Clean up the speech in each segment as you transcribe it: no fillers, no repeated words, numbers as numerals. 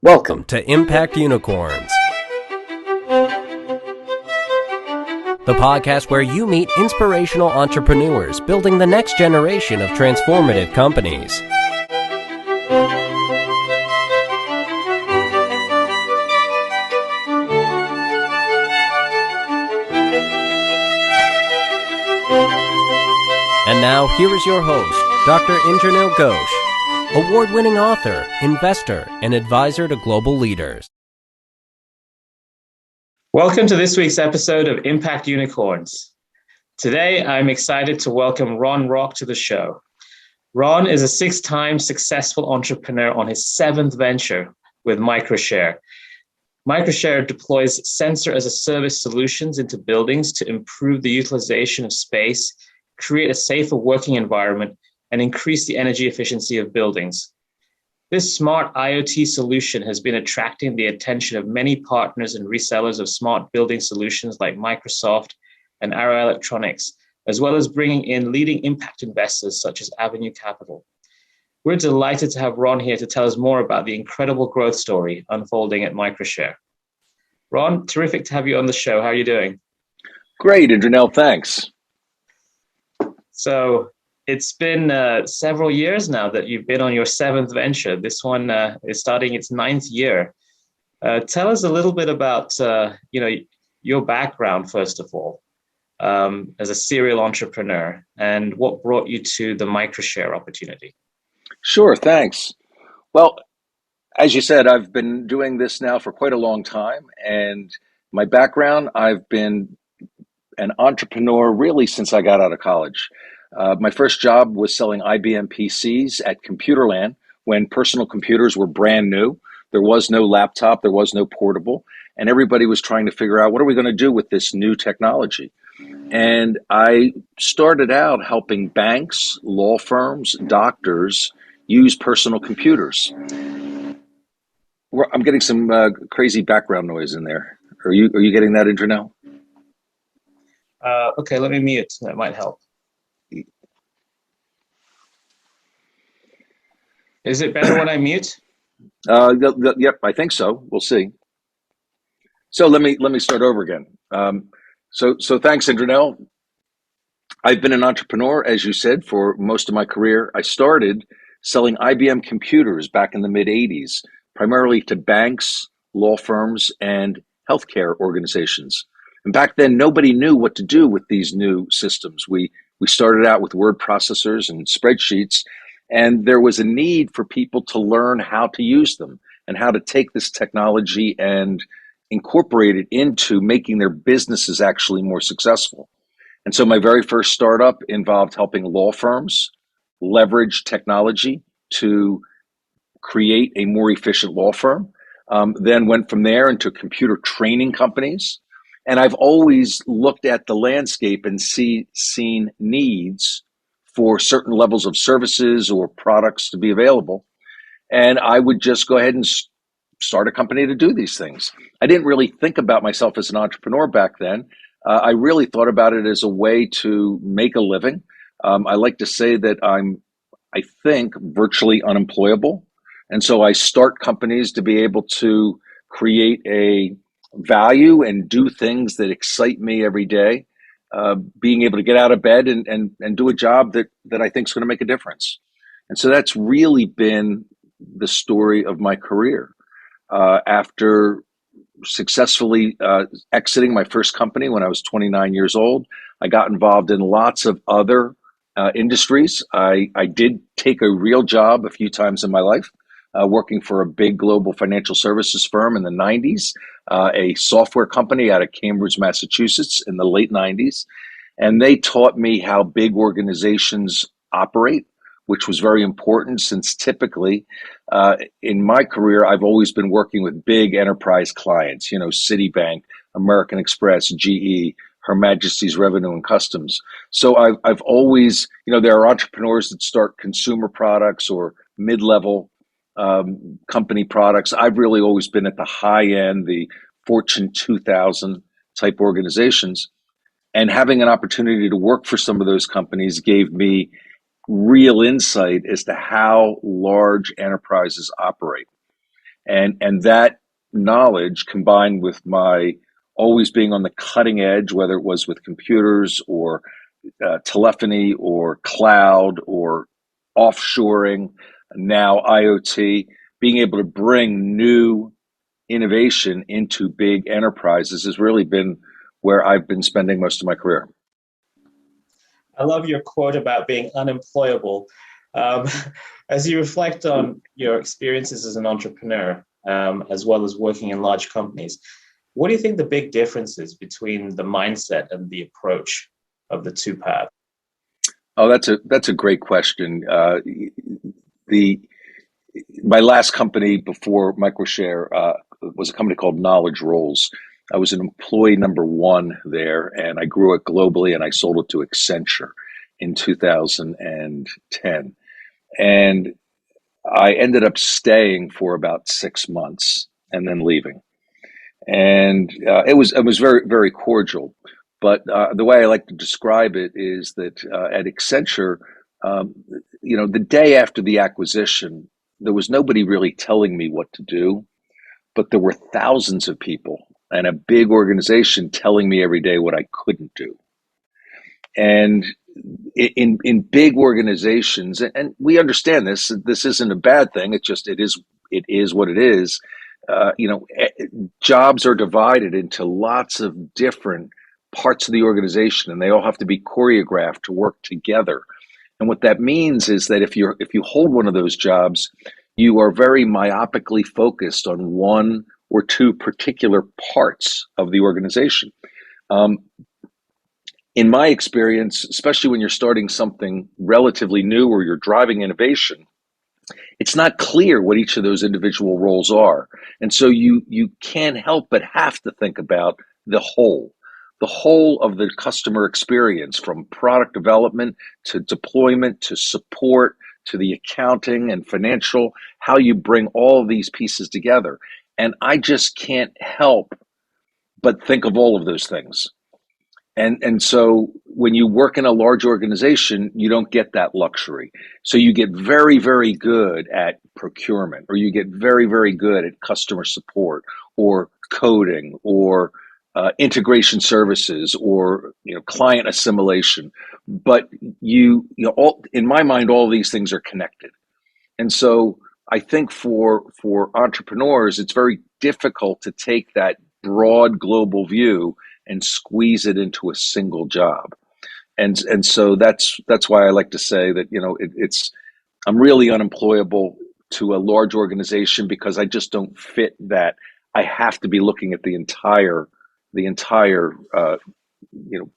Welcome to Impact Unicorns, the podcast where you meet inspirational entrepreneurs building the next generation of transformative companies. And now, here is your host, Dr. Indranil Ghosh, award-winning author, investor, and advisor to global leaders. Welcome to this week's episode of Impact Unicorns. Today, I'm excited to welcome Ron Rock to the show. Ron is a six-time successful entrepreneur on his seventh venture with Microshare. Microshare deploys sensor-as-a-service solutions into buildings to improve the utilization of space, create a safer working environment, and increase the energy efficiency of buildings. This smart IoT solution has been attracting the attention of many partners and resellers of smart building solutions like Microsoft and Arrow Electronics, as well as bringing in leading impact investors such as Avenue Capital. We're delighted to have Ron here to tell us more about the incredible growth story unfolding at Microshare. Ron, terrific to have you on the show. How are you doing? Great, Indranil, thanks. So it's been several years now that you've been on your seventh venture. This one is starting its ninth year. Tell us a little bit about your background, first of all, as a serial entrepreneur, and what brought you to the Microshare opportunity. Sure, thanks. Well, as you said, I've been doing this now for quite a long time, and my background, I've been an entrepreneur really since I got out of college. My first job was selling IBM PCs at Computerland when personal computers were brand new. There was no laptop, there was no portable, and everybody was trying to figure out what are we going to do with this new technology. And I started out helping banks, law firms, doctors use personal computers. I'm getting some crazy background noise in there. Are you getting that, Indranil? Okay, let me mute. That might help. Is it better when I mute? Yep, I think so. We'll see. So let me start over again. So thanks, Indranil. I've been an entrepreneur, as you said, for most of my career. I started selling IBM computers back in the mid-'80s, primarily to banks, law firms, and healthcare organizations. And back then, nobody knew what to do with these new systems. We started out with word processors and spreadsheets, and there was a need for people to learn how to use them and how to take this technology and incorporate it into making their businesses actually more successful. And so my very first startup involved helping law firms leverage technology to create a more efficient law firm, then went from there into computer training companies. And I've always looked at the landscape and seen needs for certain levels of services or products to be available. And I would just go ahead and start a company to do these things. I didn't really think about myself as an entrepreneur back then. I really thought about it as a way to make a living. I like to say that I think, virtually unemployable. And so I start companies to be able to create a value and do things that excite me every day. Being able to get out of bed and do a job that I think is going to make a difference. And so that's really been the story of my career. After successfully exiting my first company when I was 29 years old, I got involved in lots of other industries. I did take a real job a few times in my life, working for a big global financial services firm in the 90s, a software company out of Cambridge, Massachusetts in the late 90s. And they taught me how big organizations operate, which was very important since typically in my career, I've always been working with big enterprise clients, Citibank, American Express, GE, Her Majesty's Revenue and Customs. So I've always, there are entrepreneurs that start consumer products or mid-level company products. I've really always been at the high end, the Fortune 2000 type organizations. And having an opportunity to work for some of those companies gave me real insight as to how large enterprises operate. And that knowledge combined with my always being on the cutting edge, whether it was with computers or telephony or cloud or offshoring, now IoT, being able to bring new innovation into big enterprises has really been where I've been spending most of my career. I love your quote about being unemployable. Um, as you reflect on your experiences as an entrepreneur, as well as working in large companies, what do you think the big difference is between the mindset and the approach of the two paths? Oh, that's a great question. The My last company before Microshare was a company called Knowledge Roles. I was an employee number one there, and I grew it globally, and I sold it to Accenture in 2010. And I ended up staying for about 6 months and then leaving. And it was very very cordial. But the way I like to describe it is that at Accenture, um, the day after the acquisition, there was nobody really telling me what to do, but there were thousands of people and a big organization telling me every day what I couldn't do. And in big organizations, and we understand this. This isn't a bad thing. It is what it is. Uh, you know, eh, Jobs are divided into lots of different parts of the organization, and they all have to be choreographed to work together. And what that means is that if you hold one of those jobs, you are very myopically focused on one or two particular parts of the organization. Um, in my experience, especially when you're starting something relatively new or you're driving innovation, it's not clear what each of those individual roles are. And so you can't help but have to think about the whole of the customer experience, from product development to deployment to support to the accounting and financial, how you bring all of these pieces together. And I just can't help but think of all of those things. And so when you work in a large organization, you don't get that luxury. So you get very, very good at procurement, or you get very, very good at customer support or coding or integration services or client assimilation. But all in my mind, all of these things are connected. And so I think for entrepreneurs, it's very difficult to take that broad global view and squeeze it into a single job. And so that's why I like to say that it's I'm really unemployable to a large organization because I just don't fit that. I have to be looking at the entire you know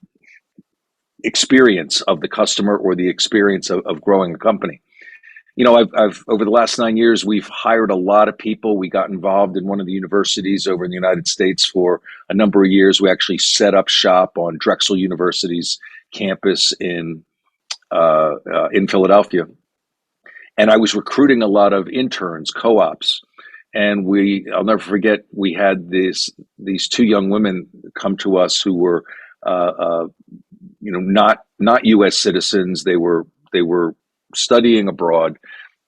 experience of the customer, or the experience of growing a company. I've over the last 9 years, we've hired a lot of people. We got involved in one of the universities over in the United States for a number of years. We actually set up shop on Drexel University's campus in Philadelphia, and I was recruiting a lot of interns, co-ops. And I'll never forget, we had these two young women come to us who were, not U.S. citizens. They were studying abroad,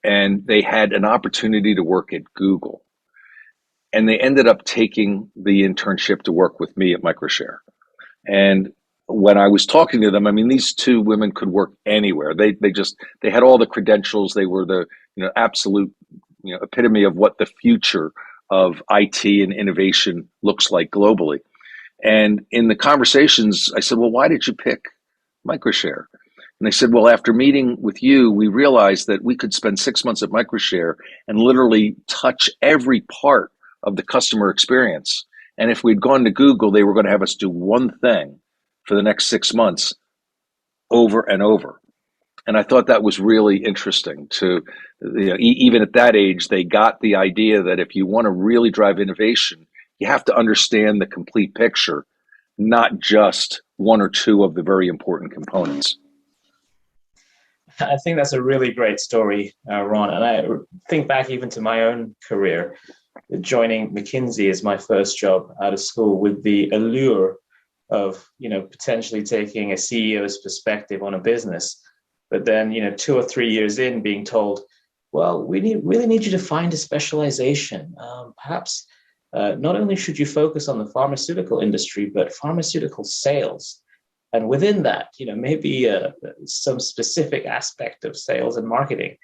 and they had an opportunity to work at Google. And they ended up taking the internship to work with me at Microshare. And when I was talking to them, I mean, these two women could work anywhere. They had all the credentials. They were the absolute epitome of what the future of IT and innovation looks like globally. And in the conversations, I said, "Well, why did you pick Microshare?" And they said, "Well, after meeting with you, we realized that we could spend 6 months at Microshare and literally touch every part of the customer experience. And if we'd gone to Google, they were going to have us do one thing for the next 6 months over and over." And I thought that was really interesting even at that age, they got the idea that if you want to really drive innovation, you have to understand the complete picture, not just one or two of the very important components. I think that's a really great story, Ron. And I think back even to my own career, joining McKinsey as my first job out of school, with the allure of potentially taking a CEO's perspective on a business, but then 2 or 3 years in, being told well, really need you to find a specialization. Perhaps not only should you focus on the pharmaceutical industry, but pharmaceutical sales. And within that, maybe some specific aspect of sales and marketing.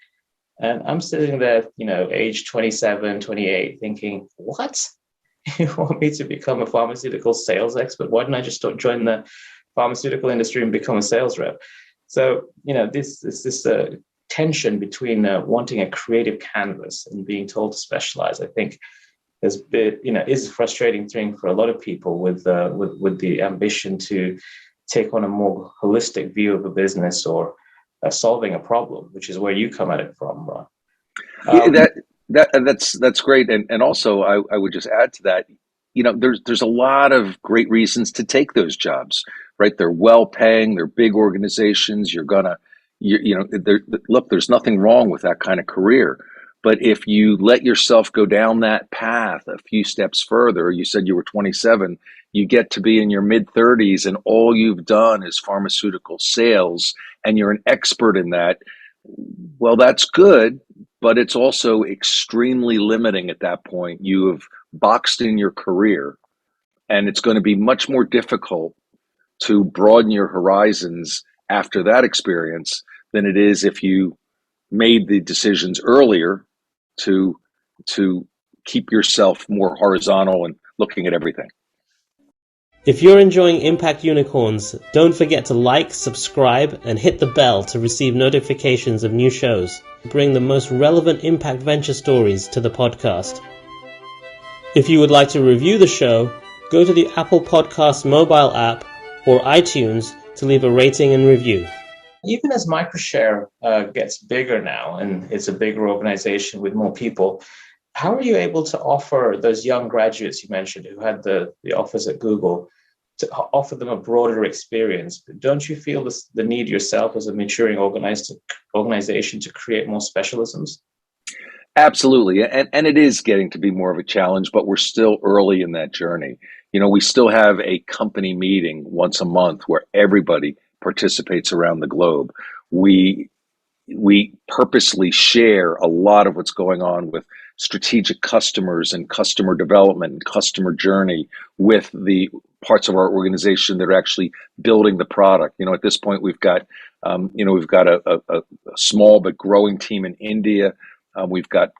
And I'm sitting there, age 27, 28, thinking, what? You want me to become a pharmaceutical sales expert? Why didn't I just join the pharmaceutical industry and become a sales rep? So, this tension between wanting a creative canvas and being told to specialize, I think, has been, is a frustrating thing for a lot of people with the ambition to take on a more holistic view of a business or solving a problem, which is where you come at it from, Ron. Yeah, that's great, and also I would just add to that. There's a lot of great reasons to take those jobs, right? They're well paying, they're big organizations. Look, there's nothing wrong with that kind of career. But if you let yourself go down that path a few steps further, you said you were 27, you get to be in your mid 30s and all you've done is pharmaceutical sales and you're an expert in that. Well, that's good, but it's also extremely limiting at that point. You have boxed in your career, and it's going to be much more difficult to broaden your horizons after that experience than it is if you made the decisions earlier to keep yourself more horizontal and looking at everything. If you're enjoying Impact Unicorns, don't forget to like, subscribe, and hit the bell to receive notifications of new shows. Bring the most relevant impact venture stories to the podcast. If you would like to review the show, go to the Apple Podcasts mobile app or iTunes to leave a rating and review. Even as Microshare gets bigger now and it's a bigger organization with more people, how are you able to offer those young graduates you mentioned who had the offers at Google to offer them a broader experience? Don't you feel the need yourself as a maturing organization to create more specialisms? Absolutely. And it is getting to be more of a challenge, but we're still early in that journey. We still have a company meeting once a month where everybody participates around the globe. We purposely share a lot of what's going on with strategic customers and customer development and customer journey with the parts of our organization that are actually building the product. At this point, we've got a small but growing team in India. We've got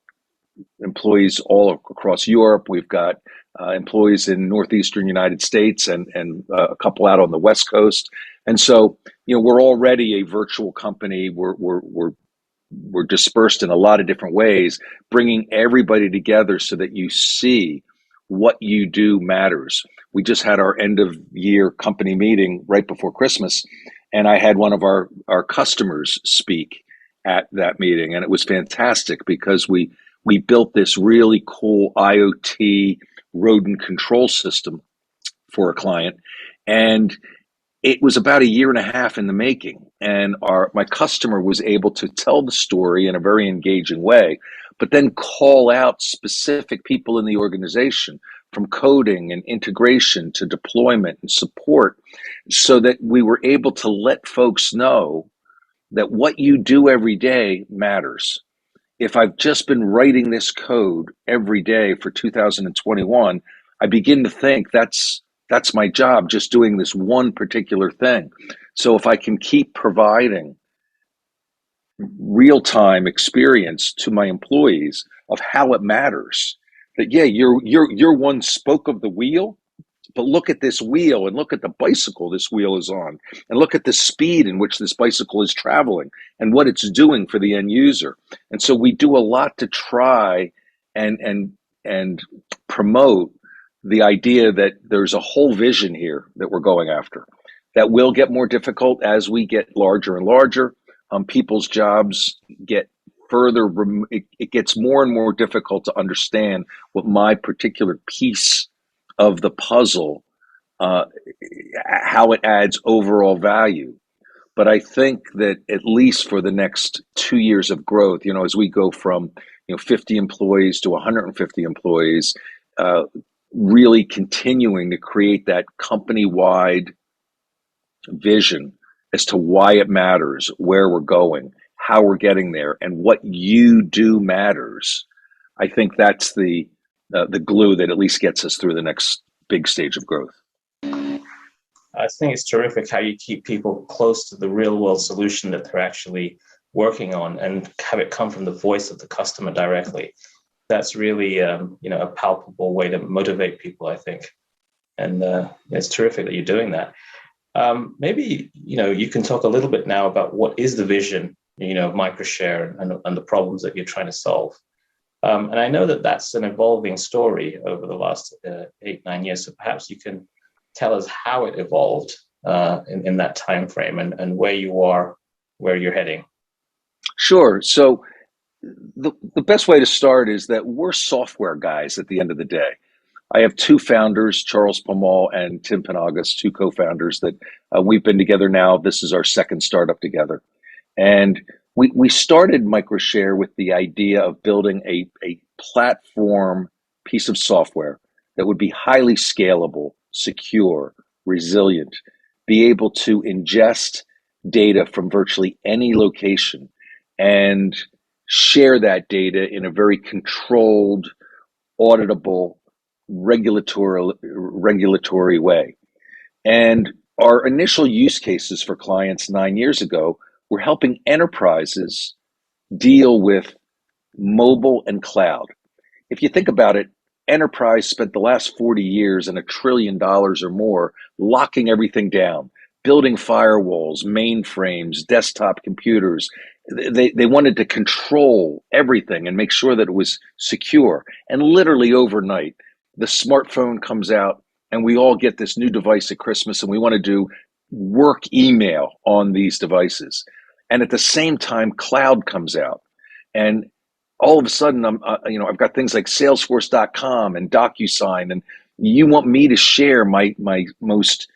employees all across Europe. We've got employees in northeastern United States and a couple out on the West Coast. And so, we're already a virtual company. We're dispersed in a lot of different ways, bringing everybody together so that you see what you do matters. We just had our end of year company meeting right before Christmas, and I had one of our customers speak at that meeting, and it was fantastic because we built this really cool IoT rodent control system for a client, and it was about a year and a half in the making, and my customer was able to tell the story in a very engaging way, but then call out specific people in the organization, from coding and integration to deployment and support, so that we were able to let folks know that what you do every day matters. If I've just been writing this code every day for 2021, I begin to think that's my job, just doing this one particular thing. So if I can keep providing real-time experience to my employees of how it matters, that you're one spoke of the wheel, but look at this wheel and look at the bicycle this wheel is on, and look at the speed in which this bicycle is traveling and what it's doing for the end user. And so we do a lot to try and promote the idea that there's a whole vision here that we're going after. That will get more difficult as we get larger and larger. People's jobs get further, it gets more and more difficult to understand what my particular piece of the puzzle, how it adds overall value. But I think that at least for the next 2 years of growth, as we go from 50 employees to 150 employees, really continuing to create that company-wide vision as to why it matters, where we're going, how we're getting there and what you do matters, I think that's the glue that at least gets us through the next big stage of growth. I think it's terrific how you keep people close to the real world solution that they're actually working on and have it come from the voice of the customer directly. That's really, a palpable way to motivate people, I think. And it's terrific that you're doing that. Maybe, you can talk a little bit now about what is the vision, of Microshare and the problems that you're trying to solve. And I know that that's an evolving story over the last 8-9 years. So perhaps you can tell us how it evolved in that time frame and where you are, where you're heading. Sure. So the best way to start is that we're software guys at the end of the day. I have two founders, Charles Pamal and Tim Panagas, two co-founders that we've been together now. This is our second startup together. And we started Microshare with the idea of building a platform piece of software that would be highly scalable, secure, resilient, be able to ingest data from virtually any location and share that data in a very controlled, auditable, regulatory way. And our initial use cases for clients 9 years ago were helping enterprises deal with mobile and cloud. If you think about it, enterprise spent the last 40 years and $1 trillion or more locking everything down, building firewalls, mainframes, desktop computers. They wanted to control everything and make sure that it was secure. And literally overnight, the smartphone comes out and we all get this new device at Christmas and we want to do work email on these devices. And at the same time, cloud comes out. And all of a sudden, I've got things like Salesforce.com and DocuSign, and you want me to share my most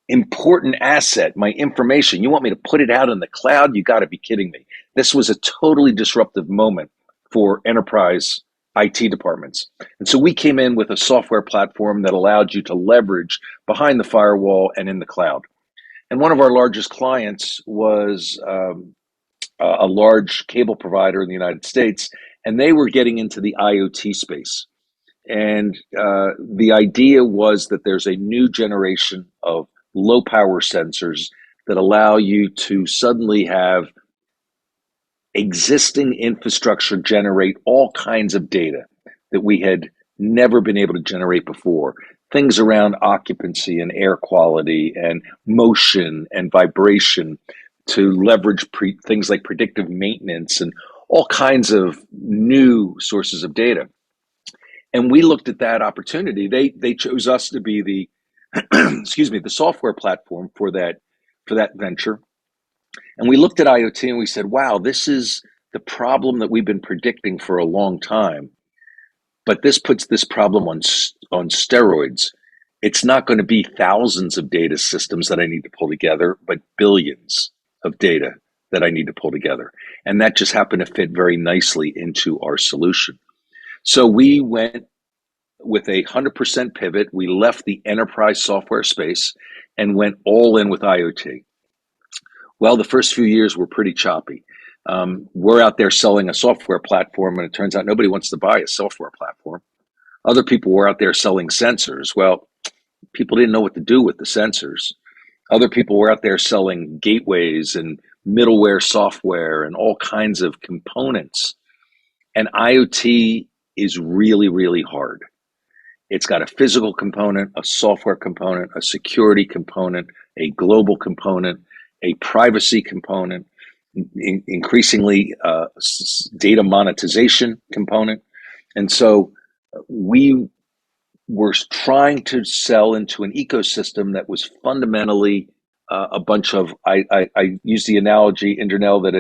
important asset, my information. You want me to put it out in the cloud? You got to be kidding me. This was a totally disruptive moment for enterprise IT departments. And so we came in with a software platform that allowed you to leverage behind the firewall and in the cloud. And one of our largest clients was a large cable provider in the United States, and they were getting into the IoT space. And the idea was that there's a new generation of low power sensors that allow you to suddenly have existing infrastructure generate all kinds of data that we had never been able to generate before. Things around occupancy and air quality and motion and vibration to leverage things like predictive maintenance and all kinds of new sources of data. And we looked at that opportunity. They chose us to be the the software platform for that venture. And we looked at IoT and we said, wow, this is the problem that we've been predicting for a long time. But this puts this problem on steroids. It's not going to be thousands of data systems that I need to pull together, but billions of data that I need to pull together. And that just happened to fit very nicely into our solution. So we went with 100% pivot. We left the enterprise software space and went all in with IoT. Well, the first few years were pretty choppy. We're out there selling a software platform, and it turns out nobody wants to buy a software platform. Other people were out there selling sensors. Well, people didn't know what to do with the sensors. Other people were out there selling gateways and middleware software and all kinds of components. And IoT is really, really hard. It's got a physical component, a software component, a security component, a global component, a privacy component, increasingly data monetization component. And so we were trying to sell into an ecosystem that was fundamentally a bunch of, I use the analogy, Indranil, that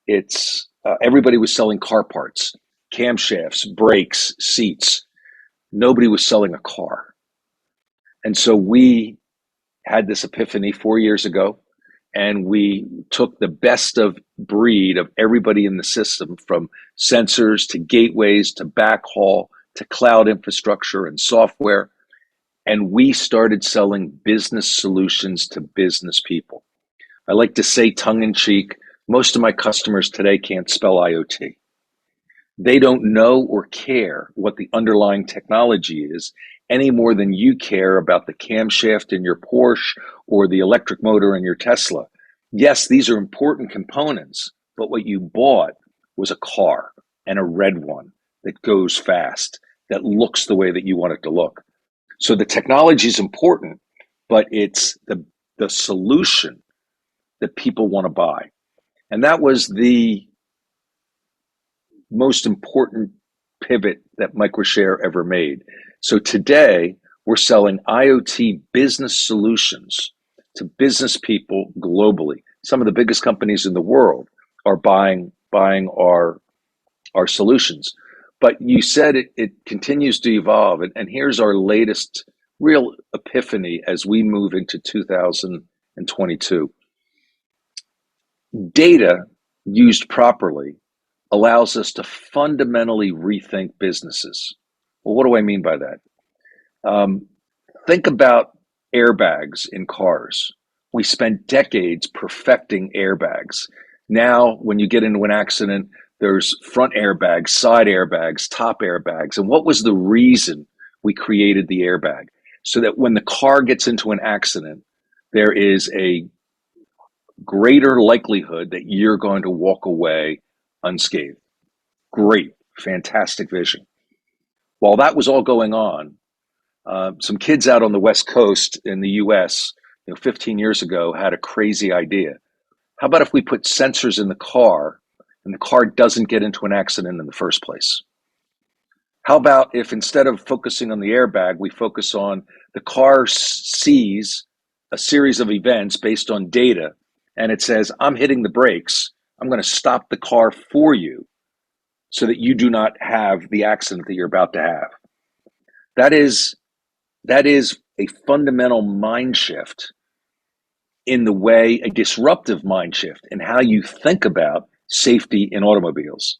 it's everybody was selling car parts, camshafts, brakes, seats. Nobody was selling a car. And so we had this epiphany 4 years ago, and we took the best of breed of everybody in the system, from sensors to gateways to backhaul to cloud infrastructure and software. And we started selling business solutions to business people. I like to say tongue in cheek, Most of my customers today can't spell IoT. They don't know or care what the underlying technology is any more than you care about the camshaft in your Porsche or the electric motor in your Tesla. Yes, these are important components, but what you bought was a car, and a red one that goes fast, that looks the way that you want it to look. So the technology is important, but it's the solution that people want to buy. And that was the most important pivot that Microshare ever made. So today, we're selling IoT business solutions to business people globally. Some of the biggest companies in the world are buying our solutions. But you said it continues to evolve. And here's our latest real epiphany as we move into 2022. Data used properly allows us to fundamentally rethink businesses. Well, what do I mean by that? Think about airbags in cars. We spent decades perfecting airbags. Now, when you get into an accident, there's front airbags, side airbags, top airbags. And what was the reason we created the airbag? So that when the car gets into an accident, there is a greater likelihood that you're going to walk away unscathed. Great, fantastic vision. While that was all going on, some kids out on the West Coast in the US, 15 years ago, had a crazy idea. How about if we put sensors in the car and the car doesn't get into an accident in the first place? How about if instead of focusing on the airbag, we focus on the car sees a series of events based on data, and it says, I'm hitting the brakes. I'm going to stop the car for you so that you do not have the accident that you're about to have. That is a fundamental mind shift in the way, a disruptive mind shift in how you think about safety in automobiles.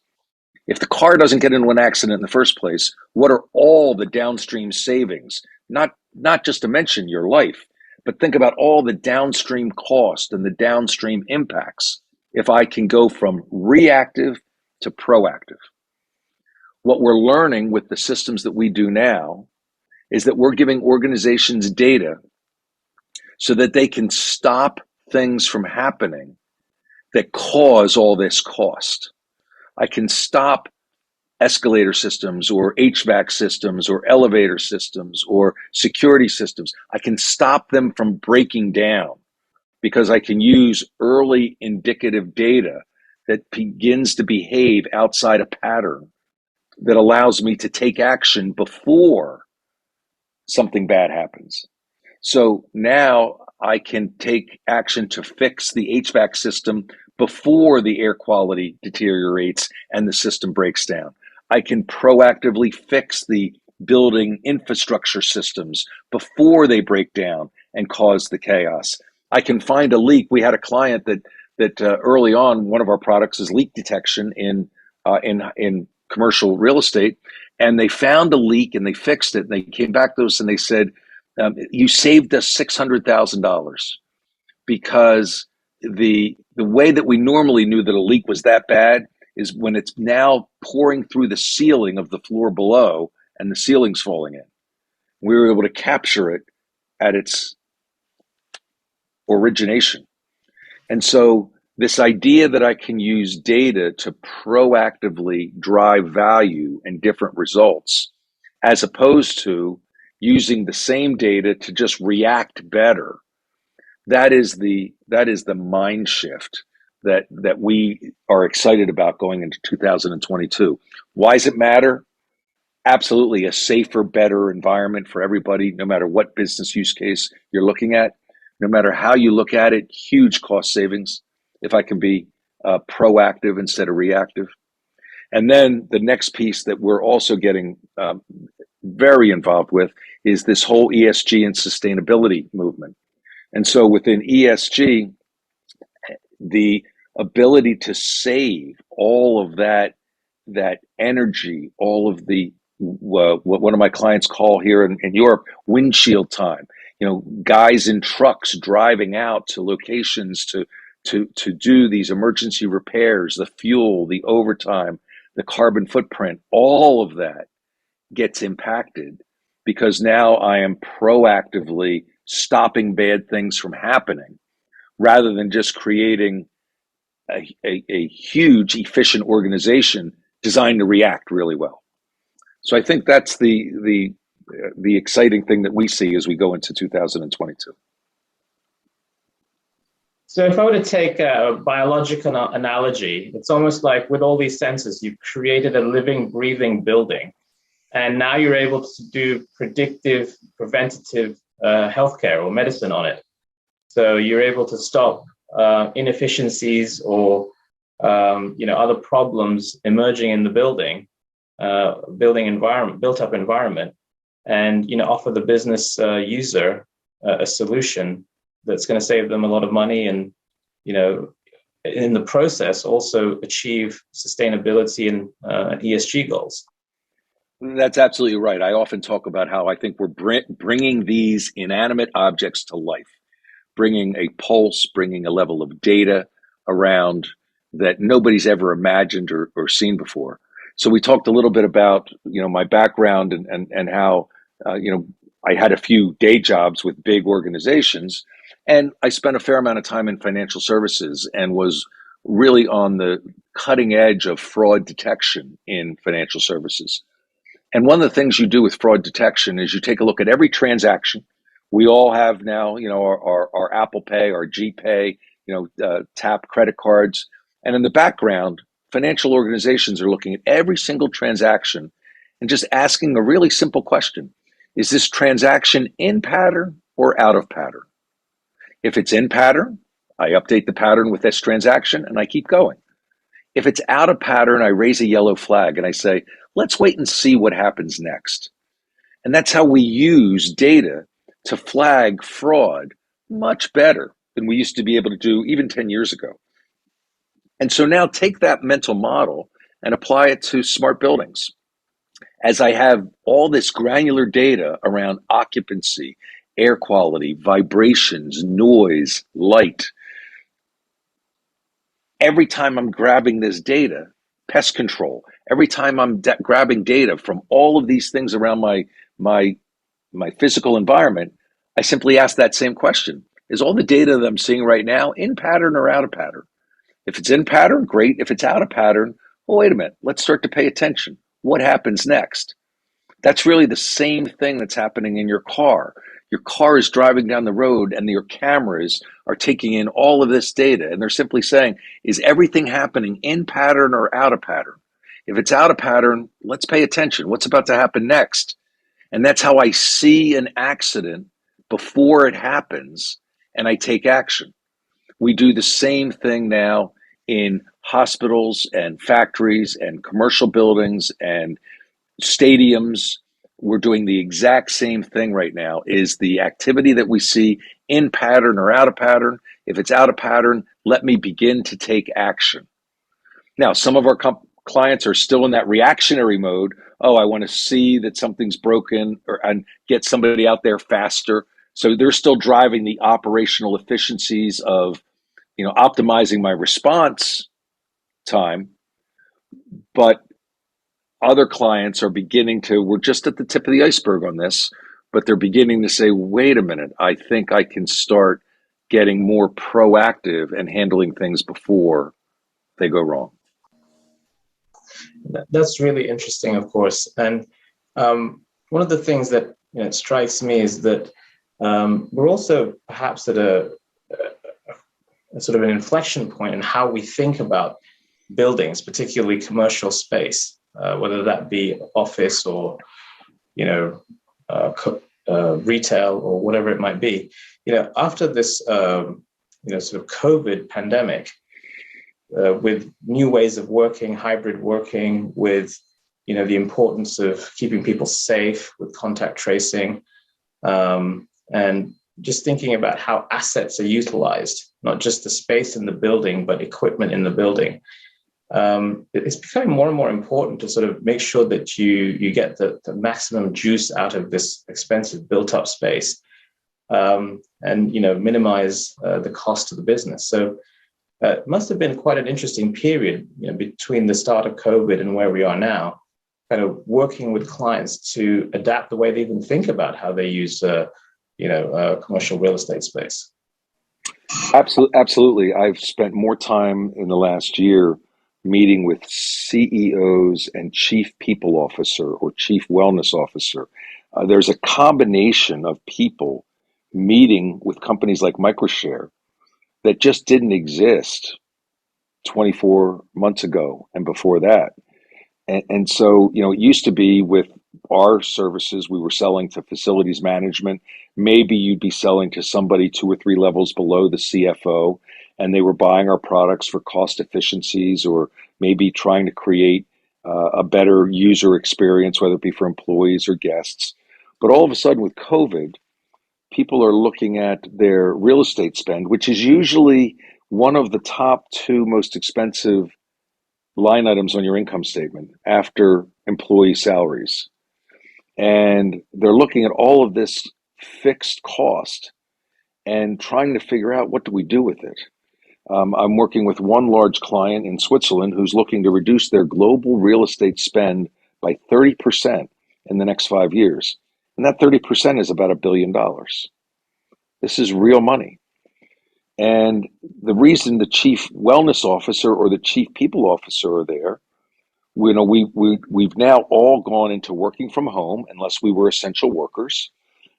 If the car doesn't get into an accident in the first place, what are all the downstream savings? Not just to mention your life, but think about all the downstream cost and the downstream impacts if I can go from reactive to proactive. What we're learning with the systems that we do now is that we're giving organizations data so that they can stop things from happening that cause all this cost. I can stop escalator systems or HVAC systems or elevator systems or security systems. I can stop them from breaking down because I can use early indicative data that begins to behave outside a pattern that allows me to take action before something bad happens. So now I can take action to fix the HVAC system before the air quality deteriorates and the system breaks down. I can proactively fix the building infrastructure systems before they break down and cause the chaos. I can find a leak. We had a client that early on, one of our products is leak detection in commercial real estate, and they found a leak and they fixed it. And they came back to us and they said, "You saved us $600,000 because the way that we normally knew that a leak was that bad is when it's now pouring through the ceiling of the floor below and the ceiling's falling in. We were able to capture it at its origination." And so this idea that I can use data to proactively drive value and different results, as opposed to using the same data to just react better, that is the mind shift that we are excited about going into 2022. Why does it matter? Absolutely, a safer, better environment for everybody, no matter what business use case you're looking at. No matter how you look at it, huge cost savings if I can be proactive instead of reactive. And then the next piece that we're also getting very involved with is this whole ESG and sustainability movement. And so within ESG, the ability to save all of that energy, all of the what one of my clients call here in Europe windshield time. Guys in trucks driving out to locations to to do these emergency repairs, the fuel, the overtime, the carbon footprint, all of that gets impacted because now I am proactively stopping bad things from happening rather than just creating a huge, efficient organization designed to react really well. So I think that's the exciting thing that we see as we go into 2022. So if I were to take a biological analogy, it's almost like with all these sensors, you've created a living, breathing building. And now you're able to do predictive, preventative healthcare or medicine on it. So you're able to stop inefficiencies or other problems emerging in the built up environment, and offer the business user a solution that's going to save them a lot of money, and in the process also achieve sustainability and ESG goals. That's absolutely right. I often talk about how I think we're bringing these inanimate objects to life, bringing a pulse, bringing a level of data around that nobody's ever imagined or seen before. So we talked a little bit about my background and how I had a few day jobs with big organizations, and I spent a fair amount of time in financial services and was really on the cutting edge of fraud detection in financial services. And one of the things you do with fraud detection is you take a look at every transaction. We all have now, our Apple Pay, our GPay, tap credit cards. And in the background, financial organizations are looking at every single transaction and just asking a really simple question. Is this transaction in pattern or out of pattern? If it's in pattern, I update the pattern with this transaction and I keep going. If it's out of pattern, I raise a yellow flag and I say, let's wait and see what happens next. And that's how we use data to flag fraud much better than we used to be able to do even 10 years ago. And so now take that mental model and apply it to smart buildings. As I have all this granular data around occupancy, air quality, vibrations, noise, light, every time I'm grabbing this data, pest control, every time I'm grabbing data from all of these things around my physical environment, I simply ask that same question. Is all the data that I'm seeing right now in pattern or out of pattern? If it's in pattern, great. If it's out of pattern, well, wait a minute. Let's start to pay attention. What happens next? That's really the same thing that's happening in your car. Your car is driving down the road and your cameras are taking in all of this data. And they're simply saying, is everything happening in pattern or out of pattern? If it's out of pattern, let's pay attention. What's about to happen next? And that's how I see an accident before it happens and I take action. We do the same thing now in hospitals and factories and commercial buildings and stadiums. We're doing the exact same thing right now. Is the activity that we see in pattern or out of pattern? If it's out of pattern, let me begin to take action. Now, some of our clients are still in that reactionary mode. Oh, I want to see that something's broken and get somebody out there faster. So they're still driving the operational efficiencies of, optimizing my response time. But other clients are beginning to, we're just at the tip of the iceberg on this, but they're beginning to say, wait a minute, I think I can start getting more proactive and handling things before they go wrong. That's really interesting, of course. And one of the things that strikes me is that we're also perhaps at a sort of an inflection point in how we think about buildings, particularly commercial space, whether that be office or retail or whatever it might be. After this sort of COVID pandemic, with new ways of working, hybrid working, with the importance of keeping people safe with contact tracing, and just thinking about how assets are utilized, not just the space in the building, but equipment in the building. It's becoming more and more important to sort of make sure that you get the maximum juice out of this expensive built-up space, and minimize the cost of the business. So It must have been quite an interesting period, between the start of COVID and where we are now, kind of working with clients to adapt the way they even think about how they use, commercial real estate space. Absolutely. I've spent more time in the last year meeting with CEOs and chief people officer or chief wellness officer. There's a combination of people meeting with companies like Microshare that just didn't exist 24 months ago and before that. And so, it used to be with our services, we were selling to facilities management. Maybe you'd be selling to somebody 2 or 3 levels below the CFO, and they were buying our products for cost efficiencies or maybe trying to create a better user experience, whether it be for employees or guests. But all of a sudden with COVID, people are looking at their real estate spend, which is usually one of the top two most expensive line items on your income statement after employee salaries. And they're looking at all of this fixed cost and trying to figure out, what do we do with it? I'm working with one large client in Switzerland who's looking to reduce their global real estate spend by 30% in the next 5 years. And that 30% is about $1 billion. This is real money. And the reason the chief wellness officer or the chief people officer are there, we've now all gone into working from home unless we were essential workers.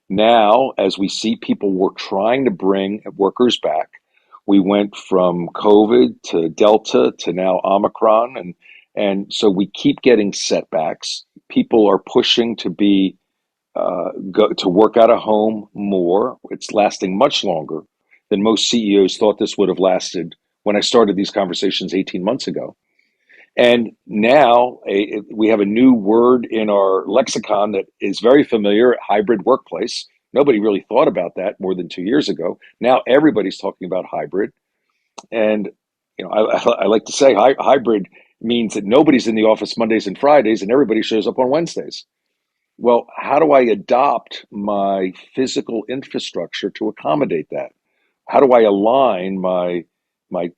Now, as we see people were trying to bring workers back, we went from COVID to Delta to now Omicron, and so we keep getting setbacks. People are pushing to go to work out of home more. It's lasting much longer than most CEOs thought this would have lasted when I started these conversations 18 months ago. And now we have a new word in our lexicon that is very familiar: hybrid workplace. Nobody really thought about that more than 2 years ago. Now everybody's talking about hybrid. And I like to say hybrid means that nobody's in the office Mondays and Fridays and everybody shows up on Wednesdays. Well, how do I adopt my physical infrastructure to accommodate that? How do I align my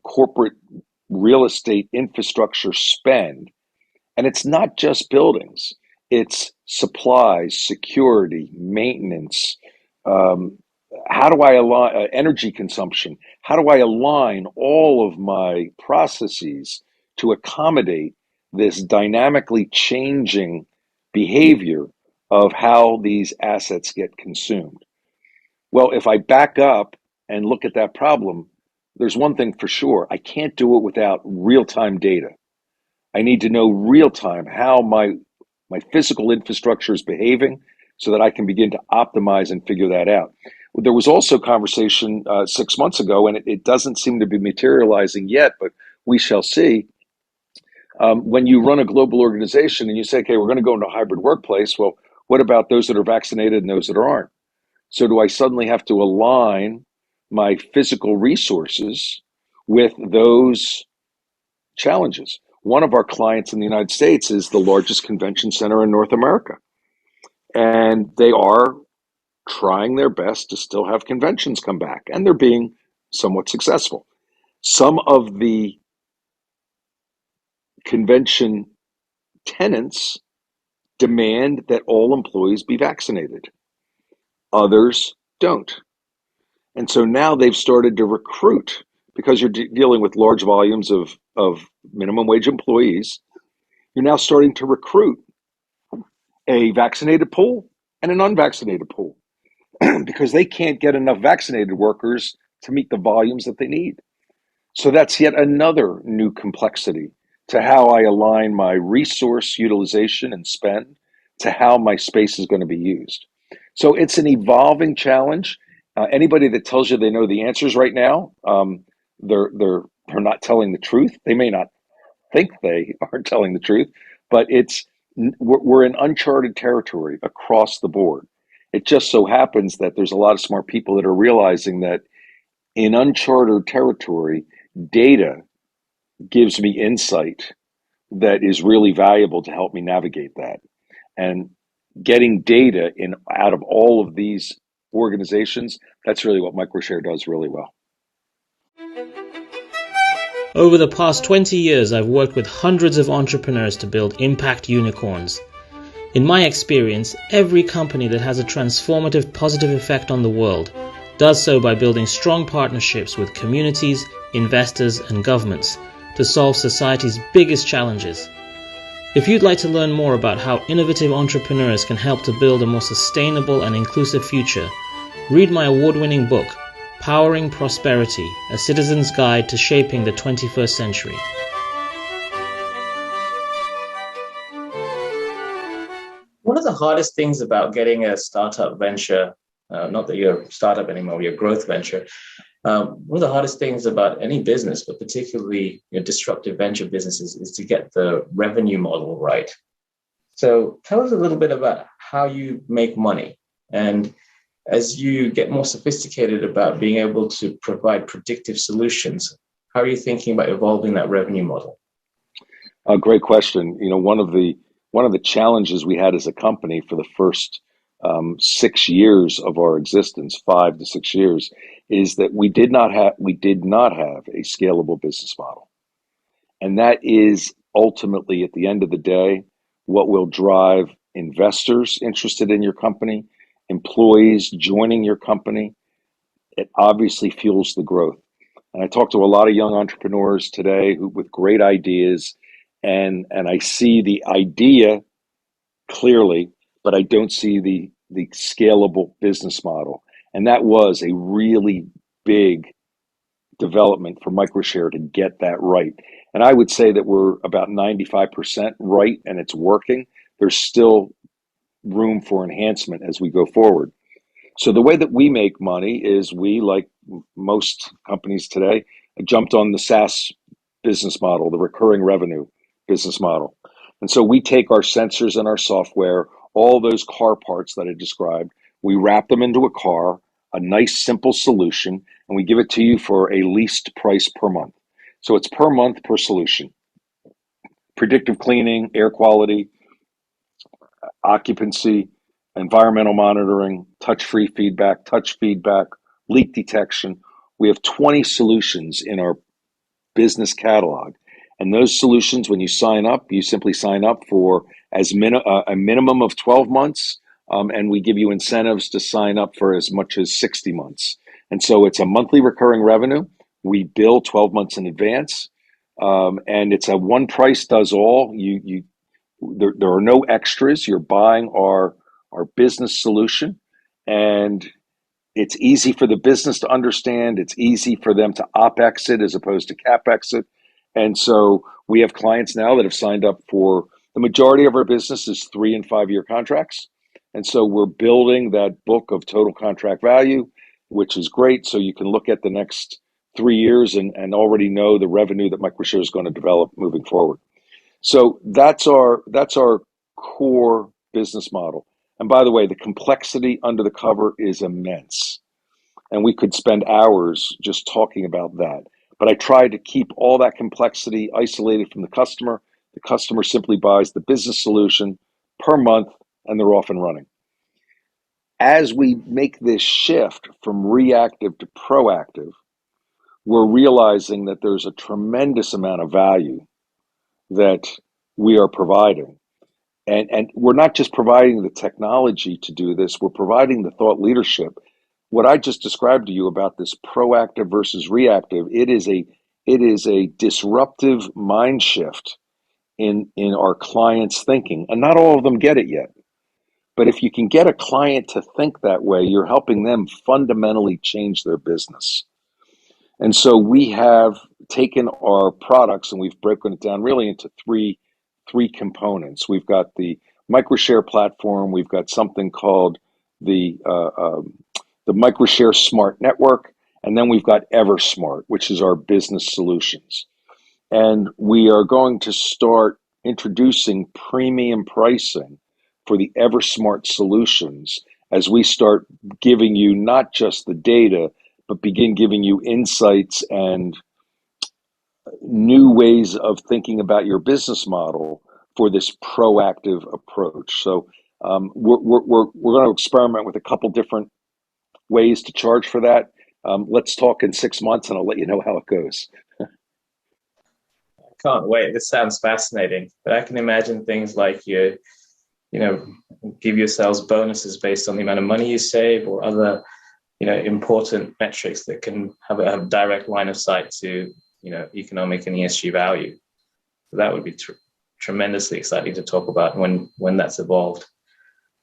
corporate real estate infrastructure spend? And it's not just buildings, it's supplies, security, maintenance. How do I align energy consumption? How do I align all of my processes to accommodate this dynamically changing behavior of how these assets get consumed? Well, if I back up and look at that problem, there's one thing for sure: I can't do it without real-time data. I need to know real time how my physical infrastructure is behaving so that I can begin to optimize and figure that out. There was also conversation 6 months ago, and it doesn't seem to be materializing yet, but we shall see. When you run a global organization and you say, okay, we're going to go into a hybrid workplace, well, what about those that are vaccinated and those that aren't? So do I suddenly have to align my physical resources with those challenges? One of our clients in the United States is the largest convention center in North America. And they are trying their best to still have conventions come back, and they're being somewhat successful. Some of the convention tenants demand that all employees be vaccinated. Others don't. And so now they've started to recruit, because you're dealing with large volumes of minimum wage employees. You're now starting to recruit a vaccinated pool and an unvaccinated pool because they can't get enough vaccinated workers to meet the volumes that they need. So that's yet another new complexity to how I align my resource utilization and spend to how my space is going to be used. So it's an evolving challenge. Anybody that tells you they know the answers right now, they're not telling the truth. They may not think they are telling the truth, but we're in uncharted territory across the board. It just so happens that there's a lot of smart people that are realizing that in uncharted territory, data gives me insight that is really valuable to help me navigate that. And getting data out of all of these organizations, that's really what Microshare does really well. Over the past 20 years, I've worked with hundreds of entrepreneurs to build impact unicorns. In my experience, every company that has a transformative positive effect on the world does so by building strong partnerships with communities, investors, and governments to solve society's biggest challenges. If you'd like to learn more about how innovative entrepreneurs can help to build a more sustainable and inclusive future, read my award-winning book, Powering Prosperity, A Citizen's Guide to Shaping the 21st Century. One of the hardest things about getting a startup venture, not that you're a startup anymore, you're a growth venture, one of the hardest things about any business, but particularly disruptive venture businesses, is to get the revenue model right. So tell us a little bit about how you make money. And as you get more sophisticated about being able to provide predictive solutions, how are you thinking about evolving that revenue model? A great question. One of the challenges we had as a company for the first 6 years of our existence, 5 to 6 years, is that we did not have a scalable business model, and that is ultimately, at the end of the day, what will drive investors interested in your company, employees joining your company. It obviously fuels the growth. And I talk to a lot of young entrepreneurs today with great ideas, and I see the idea clearly, but I don't see the scalable business model. And that was a really big development for Microshare to get that right. And I would say that we're about 95% right, and it's working. There's still room for enhancement as we go forward. So the way that we make money is we, like most companies today, jumped on the SaaS business model, the recurring revenue business model. And so we take our sensors and our software, all those car parts that I described, we wrap them into a car, a nice simple solution, and we give it to you for a leased price per month. So it's per month per solution. Predictive cleaning, air quality, occupancy, environmental monitoring, touch-free feedback, touch feedback, leak detection. We have 20 solutions in our business catalog. And those solutions, when you sign up, you simply sign up for a minimum of 12 months, and we give you incentives to sign up for as much as 60 months. And so it's a monthly recurring revenue. We bill 12 months in advance, and it's a one price does all. There are no extras. You're buying our business solution, and it's easy for the business to understand. It's easy for them to OpEx it as opposed to CapEx it. And so we have clients now that have signed up for the majority of our business is 3 and 5 year contracts. And so we're building that book of total contract value, which is great. So you can look at the next 3 years and already know the revenue that Microshare is going to develop moving forward. So that's our core business model. And by the way, the complexity under the cover is immense. And we could spend hours just talking about that. But I try to keep all that complexity isolated from the customer. The customer simply buys the business solution per month, and they're off and running. As we make this shift from reactive to proactive, we're realizing that there's a tremendous amount of value that we are providing. And we're not just providing the technology to do this, we're providing the thought leadership. What I just described to you about this proactive versus reactive, it is a disruptive mind shift in our clients' thinking. And not all of them get it yet. But if you can get a client to think that way, you're helping them fundamentally change their business. And so we have taken our products and we've broken it down really into three components. We've got the Microshare platform. We've got something called the Microshare Smart Network, and then we've got EverSmart, which is our business solutions. And we are going to start introducing premium pricing for the EverSmart solutions as we start giving you not just the data, but begin giving you insights and new ways of thinking about your business model for this proactive approach. So we're going to experiment with a couple different ways to charge for that. Let's talk in 6 months, and I'll let you know how it goes. can't wait. This sounds fascinating. But I can imagine things like give yourselves bonuses based on the amount of money you save, or other, important metrics that can have a direct line of sight to, economic and ESG value. So that would be tremendously exciting to talk about when that's evolved.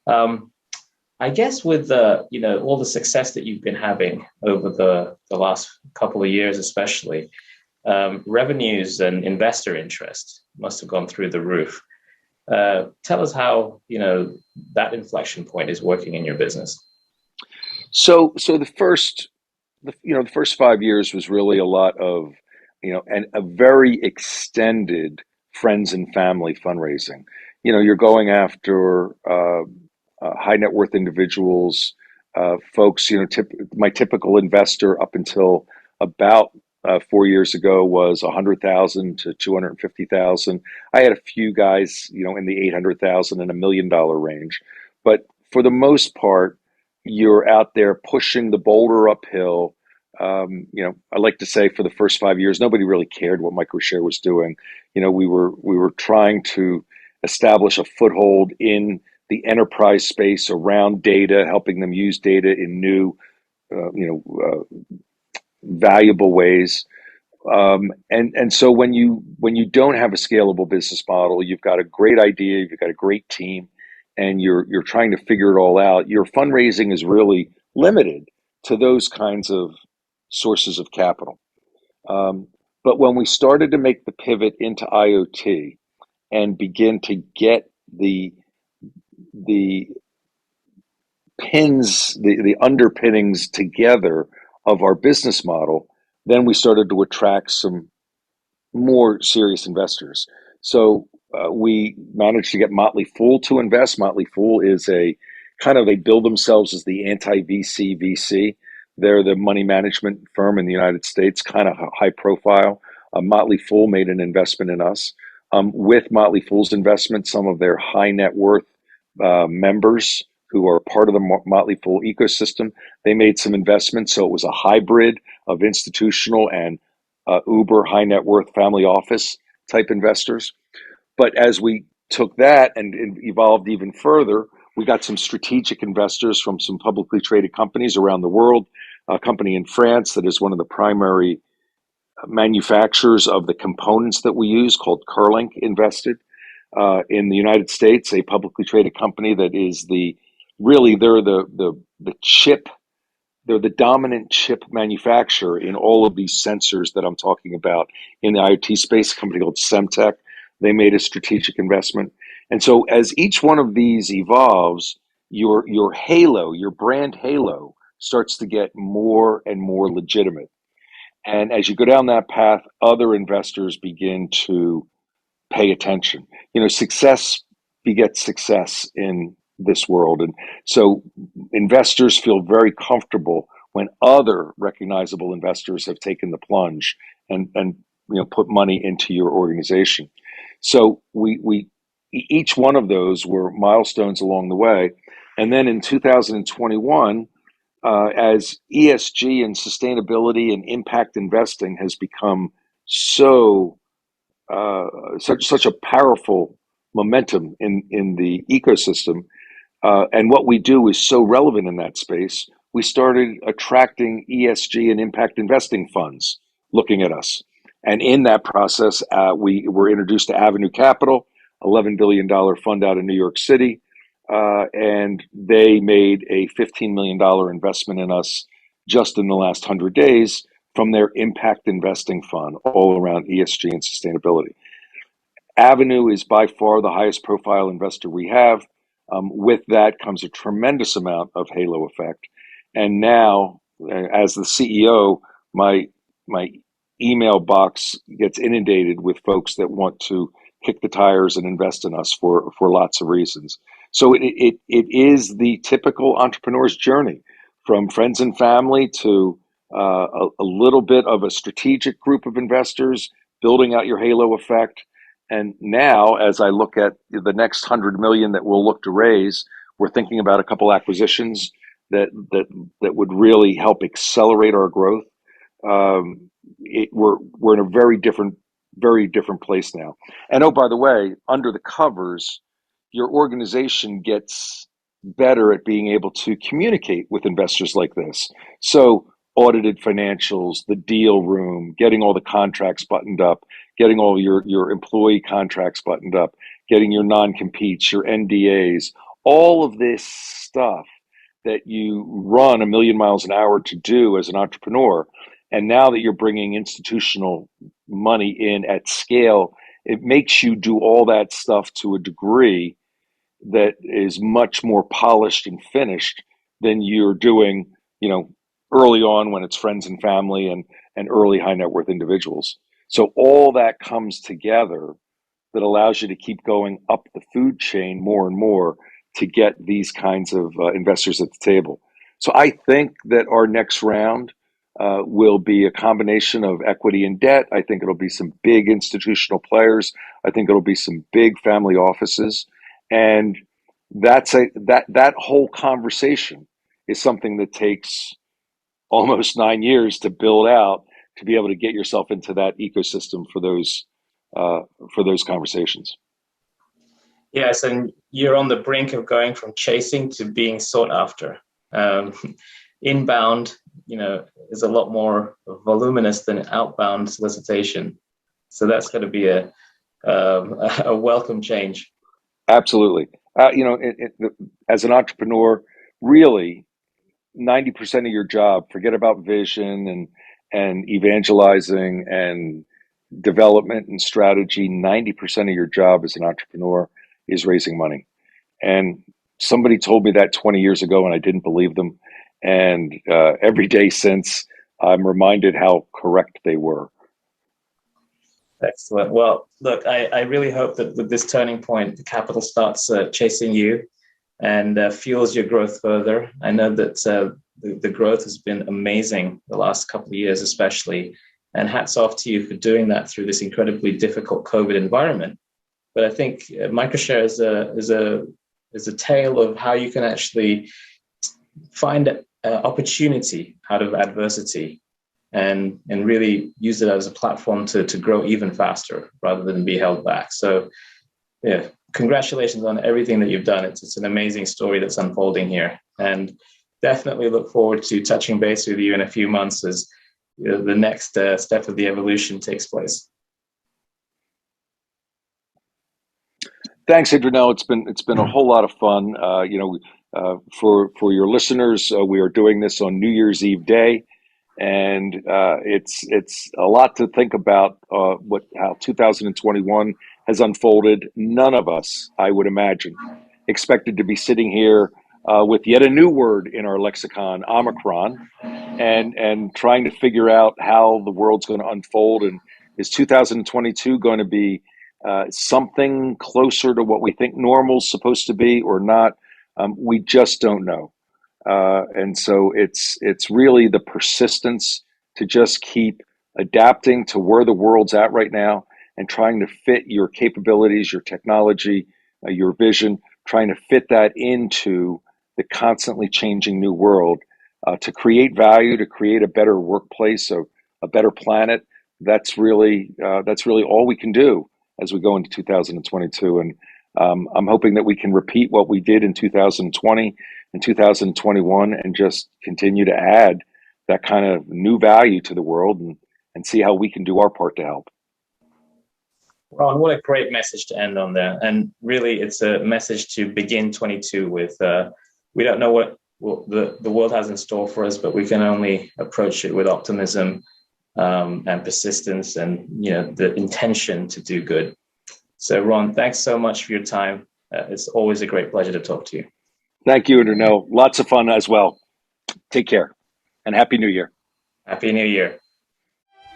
I guess with all the success that you've been having over the last couple of years, especially, revenues and investor interest must have gone through the roof. Tell us how that inflection point is working in your business. So the first 5 years was really a lot of and a very extended friends and family fundraising. You're going after high net worth individuals, folks. My typical investor up until about 4 years ago was 100,000 to 250,000. I had a few guys, in the 800,000 and $1 million range, but for the most part, you're out there pushing the boulder uphill. I like to say for the first 5 years, nobody really cared what Microshare was doing. We were trying to establish a foothold in the enterprise space around data, helping them use data in new, valuable ways. And so when you don't have a scalable business model, you've got a great idea, you've got a great team, and you're trying to figure it all out. Your fundraising is really limited to those kinds of sources of capital. But when we started to make the pivot into IoT and begin to get the pins, the underpinnings together of our business model, then we started to attract some more serious investors. So we managed to get Motley Fool to invest. Motley Fool is they build themselves as the anti-VC VC. They're the money management firm in the United States, kind of high profile. Motley Fool made an investment in us. With Motley Fool's investment, some of their high net worth members who are part of the Motley Fool ecosystem, they made some investments. So it was a hybrid of institutional and uber high net worth family office type investors. But as we took that and evolved even further, we got some strategic investors from some publicly traded companies around the world. A company in France that is one of the primary manufacturers of the components that we use, called Curlink, invested. In the United States, a publicly traded company that is they're the chip. They're the dominant chip manufacturer in all of these sensors that I'm talking about in the IoT space, a company called Semtech. They made a strategic investment. And so as each one of these evolves, your halo, your brand halo, starts to get more and more legitimate. And as you go down that path, other investors begin to pay attention. Success begets success in this world. And so investors feel very comfortable when other recognizable investors have taken the plunge and put money into your organization. So we each one of those were milestones along the way. And then in 2021, as ESG and sustainability and impact investing has become such a powerful momentum in the ecosystem, and what we do is so relevant in that space, we started attracting ESG and impact investing funds looking at us. And in that process, we were introduced to Avenue Capital, $11 billion fund out of New York City, and they made a $15 million investment in us just in the last 100 days from their impact investing fund, all around ESG and sustainability. Avenue is by far the highest profile investor we have. With that comes a tremendous amount of halo effect. And now, as the CEO, my email box gets inundated with folks that want to kick the tires and invest in us for lots of reasons. So it is the typical entrepreneur's journey, from friends and family to a little bit of a strategic group of investors, building out your halo effect. And now, as I look at the next 100 million that we'll look to raise, we're thinking about a couple acquisitions that would really help accelerate our growth. We're in a very different very different place now. And oh, by the way, under the covers, your organization gets better at being able to communicate with investors like this. So audited financials, the deal room, getting all the contracts buttoned up, getting all your employee contracts buttoned up, getting your non-competes, your NDAs, all of this stuff that you run a million miles an hour to do as an entrepreneur. And now that you're bringing institutional money in at scale, it makes you do all that stuff to a degree that is much more polished and finished than you're doing, early on when it's friends and family and early high net worth individuals. So all that comes together that allows you to keep going up the food chain more and more to get these kinds of investors at the table. So I think that our next round will be a combination of equity and debt. I think it'll be some big institutional players. I think it'll be some big family offices. And that whole conversation is something that takes almost 9 years to build out to be able to get yourself into that ecosystem for those conversations. Yes, and you're on the brink of going from chasing to being sought after. Inbound, is a lot more voluminous than outbound solicitation. So that's going to be a welcome change. Absolutely. As an entrepreneur, really 90% of your job, forget about vision and evangelizing and development and strategy. 90% of your job as an entrepreneur is raising money. And somebody told me that 20 years ago and I didn't believe them. And every day since, I'm reminded how correct they were. Excellent. Well, look, I really hope that with this turning point, the capital starts chasing you and fuels your growth further. I know that the growth has been amazing the last couple of years, especially, and hats off to you for doing that through this incredibly difficult COVID environment. But I think Microshare is a tale of how you can actually find opportunity out of adversity and really use it as a platform to grow even faster rather than be held back. So, yeah, congratulations on everything that you've done. It's an amazing story that's unfolding here, and definitely look forward to touching base with you in a few months as the next step of the evolution takes place. Thanks, Adrianel. It's been a whole lot of fun. For your listeners, we are doing this on New Year's Eve day, and it's a lot to think about. How 2021 has unfolded. None of us, I would imagine, expected to be sitting here with yet a new word in our lexicon, Omicron, and trying to figure out how the world's going to unfold. And is 2022 going to be something closer to what we think normal is supposed to be or not? We just don't know. And so it's really the persistence to just keep adapting to where the world's at right now and trying to fit your capabilities, your technology, your vision, trying to fit that into the constantly changing new world to create value, to create a better workplace, a better planet. That's really all we can do as we go into 2022. And I'm hoping that we can repeat what we did in 2020 and 2021 and just continue to add that kind of new value to the world and see how we can do our part to help. Ron, what a great message to end on there. And really, it's a message to begin 22 with. We don't know what the world has in store for us, but we can only approach it with optimism and persistence and the intention to do good. So, Ron, thanks so much for your time. It's always a great pleasure to talk to you. Thank you, Adrianel. Lots of fun as well. Take care and Happy New Year. Happy New Year.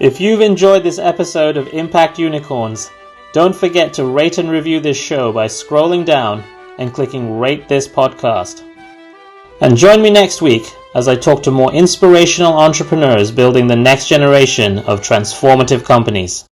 If you've enjoyed this episode of Impact Unicorns, don't forget to rate and review this show by scrolling down and clicking Rate This Podcast. And join me next week as I talk to more inspirational entrepreneurs building the next generation of transformative companies.